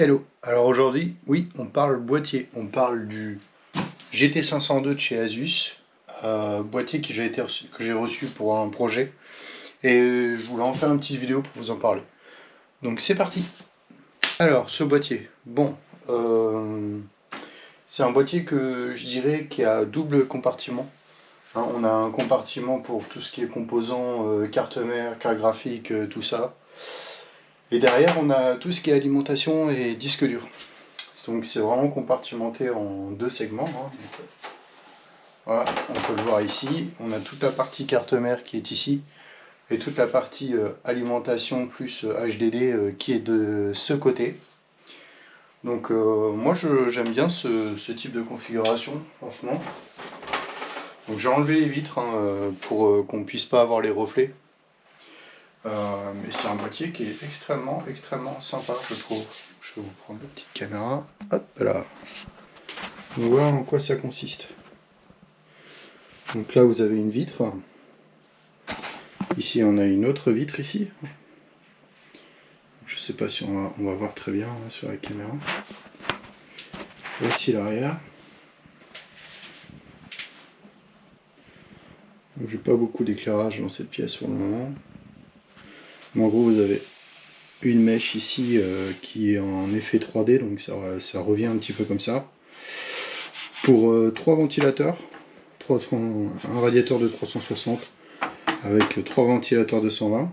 Hello, alors aujourd'hui, oui, on parle boîtier, on parle du GT502 de chez Asus, boîtier que j'ai reçu pour un projet, et je voulais en faire une petite vidéo pour vous en parler. Donc c'est parti. Alors, ce boîtier, bon, c'est un boîtier que je dirais qui a double compartiment. Hein, on a un compartiment pour tout ce qui est composants, carte mère, carte graphique, tout ça. Et derrière, on a tout ce qui est alimentation et disque dur. Donc c'est vraiment compartimenté en deux segments. Hein. Donc, voilà, on peut le voir ici. On a toute la partie carte mère qui est ici. Et toute la partie alimentation plus HDD qui est de ce côté. Donc moi j'aime bien ce type de configuration, franchement. Donc j'ai enlevé les vitres hein, pour qu'on ne puisse pas avoir les reflets. Mais c'est un boîtier qui est extrêmement sympa, je trouve. Je vais vous prendre la petite caméra. Hop là. On voit en quoi ça consiste. Donc là vous avez une vitre. Ici on a une autre vitre ici. Je sais pas si on va voir très bien hein, sur la caméra. Voici l'arrière. Donc j'ai pas beaucoup d'éclairage dans cette pièce pour le moment. Mais en gros vous avez une mèche ici qui est en effet 3D, donc ça revient un petit peu comme ça. Pour 3 ventilateurs, un radiateur de 360 avec 3 ventilateurs de 120.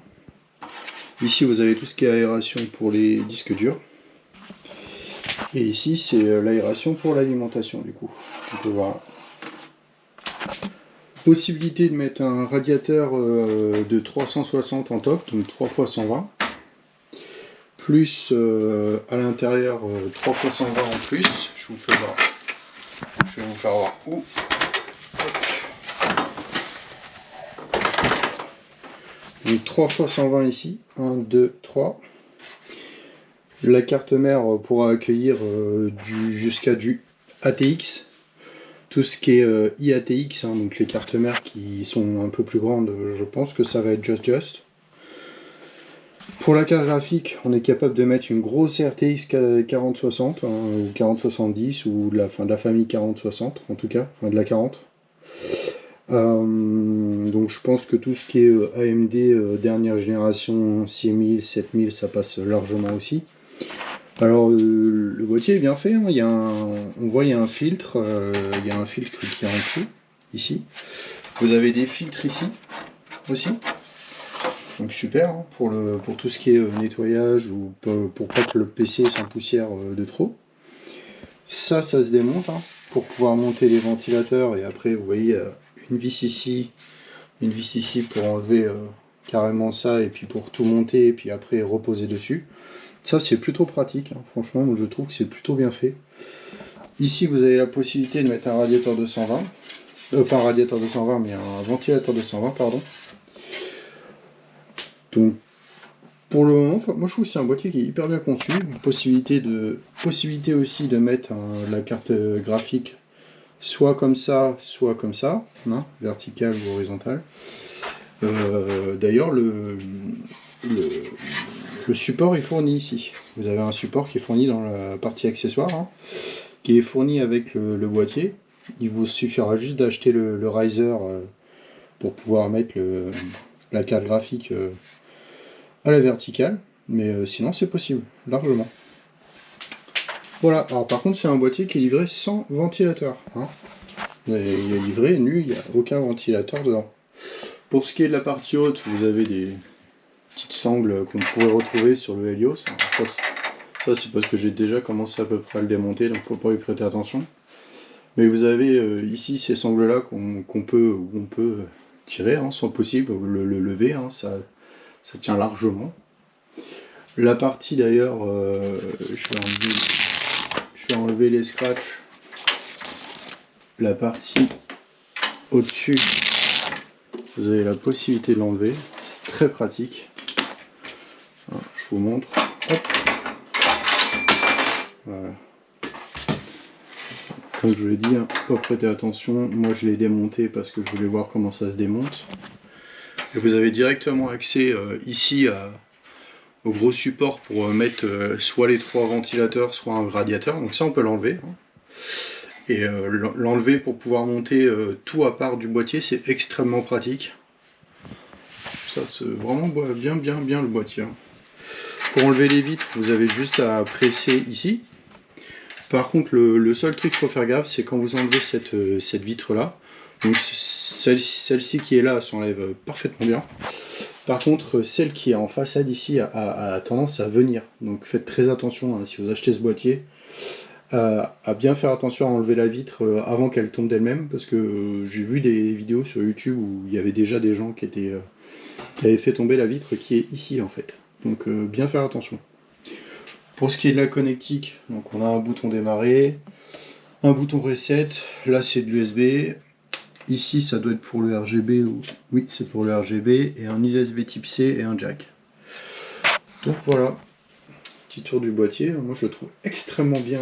Ici vous avez tout ce qui est aération pour les disques durs. Et ici c'est l'aération pour l'alimentation du coup. On peut voir. Possibilité de mettre un radiateur de 360 en top, donc 3 x 120. Plus à l'intérieur 3 x 120 en plus. Je vais vous faire voir où. Donc 3 x 120 ici, 1, 2, 3. La carte mère pourra accueillir jusqu'à du ATX. Tout ce qui est IATX, hein, donc les cartes mères qui sont un peu plus grandes, je pense que ça va être just. Pour la carte graphique, on est capable de mettre une grosse RTX 4060 hein, ou 4070 ou de la famille 4060 en tout cas, enfin de la 40. Donc je pense que tout ce qui est AMD dernière génération 6000, 7000 ça passe largement aussi. Alors le boîtier est bien fait, hein. On voit il y a un filtre, qui est en dessous, ici. Vous avez des filtres ici aussi. Donc super hein, pour tout ce qui est nettoyage ou pour pas que le PC sans poussière de trop. Ça se démonte hein, pour pouvoir monter les ventilateurs et après vous voyez une vis ici pour enlever carrément ça et puis pour tout monter et puis après reposer dessus. Ça c'est plutôt pratique, hein. Franchement je trouve que c'est plutôt bien fait. Ici vous avez la possibilité de mettre un radiateur de 120, pas un radiateur de 120 mais un ventilateur de 120 pardon. Donc pour le moment, moi je trouve que c'est un boîtier qui est hyper bien conçu. Possibilité aussi de mettre la carte graphique soit comme ça, hein, verticale ou horizontale. D'ailleurs le support est fourni ici. Vous avez un support qui est fourni dans la partie accessoire, hein, qui est fourni avec le boîtier. Il vous suffira juste d'acheter le riser pour pouvoir mettre la carte graphique à la verticale, mais sinon c'est possible, largement. Voilà, alors par contre c'est un boîtier qui est livré sans ventilateur. Hein. Il est livré nu, il n'y a aucun ventilateur dedans. Pour ce qui est de la partie haute, vous avez des petites sangles qu'on pourrait retrouver sur le Helios. Ça c'est parce que j'ai déjà commencé à peu près à le démonter, donc faut pas y prêter attention. Mais vous avez ici ces sangles là qu'on peut tirer, hein, sans possible, le lever, hein, ça tient largement. La partie d'ailleurs, je vais enlever les scratchs. La partie au-dessus, vous avez la possibilité de l'enlever. C'est très pratique. Alors, je vous montre. Hop. Voilà. Comme je vous l'ai dit, hein, pas prêter attention. Moi je l'ai démonté parce que je voulais voir comment ça se démonte. Et vous avez directement accès ici gros support pour mettre soit les 3 ventilateurs, soit un radiateur. Donc ça, on peut l'enlever. Hein. Et l'enlever pour pouvoir monter tout à part du boîtier, c'est extrêmement pratique. Ça, c'est vraiment bien le boîtier. Hein. Pour enlever les vitres, vous avez juste à presser ici. Par contre, le seul truc qu'il faut faire gaffe, c'est quand vous enlevez cette vitre-là. Donc celle-ci qui est là s'enlève parfaitement bien. Par contre, celle qui est en façade ici a tendance à venir. Donc faites très attention hein, si vous achetez ce boîtier. À bien faire attention à enlever la vitre avant qu'elle tombe d'elle-même. Parce que j'ai vu des vidéos sur YouTube où il y avait déjà des gens qui avaient fait tomber la vitre qui est ici en fait. Donc bien faire attention. Pour ce qui est de la connectique, donc on a un bouton démarrer, un bouton reset, là c'est de l'USB, ici ça doit être pour le RGB, oui c'est pour le RGB, et un USB type C et un jack. Donc voilà, petit tour du boîtier, moi je le trouve extrêmement bien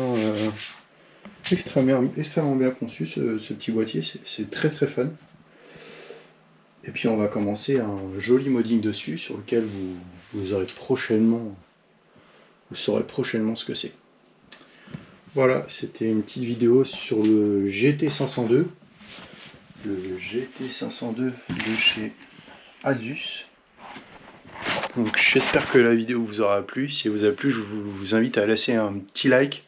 conçu ce petit boîtier, c'est très fun. Et puis on va commencer un joli modding dessus sur lequel vous aurez prochainement... Vous saurez prochainement ce que c'est. Voilà, c'était une petite vidéo sur le GT502. Le GT502 de chez Asus. Donc j'espère que la vidéo vous aura plu. Si elle vous a plu, je vous invite à laisser un petit like.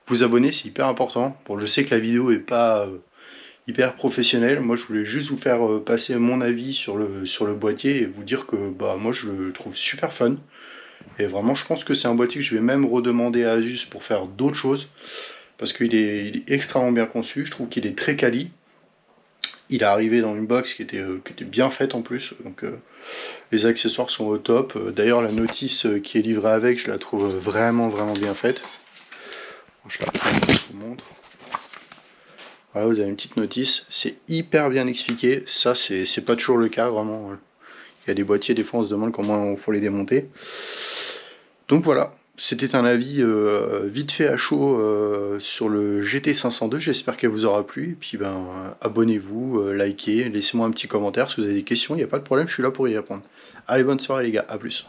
Vous abonner, c'est hyper important. Bon, je sais que la vidéo est pas hyper professionnelle. Moi, je voulais juste vous faire passer mon avis sur le boîtier et vous dire que moi, je le trouve super fun. Et vraiment, je pense que c'est un boîtier que je vais même redemander à Asus pour faire d'autres choses. Parce qu'il est extrêmement bien conçu. Je trouve qu'il est très quali. Il est arrivé dans une box qui était bien faite en plus. Donc les accessoires sont au top. D'ailleurs, la notice qui est livrée avec, je la trouve vraiment bien faite. Je la prends, je vous montre. Voilà, vous avez une petite notice. C'est hyper bien expliqué. Ça, c'est pas toujours le cas, vraiment. Il y a des boîtiers, des fois, on se demande comment il faut les démonter. Donc voilà, c'était un avis vite fait à chaud sur le GT502, j'espère qu'elle vous aura plu, et puis abonnez-vous, likez, laissez-moi un petit commentaire si vous avez des questions, il n'y a pas de problème, je suis là pour y répondre. Allez, bonne soirée les gars, à plus.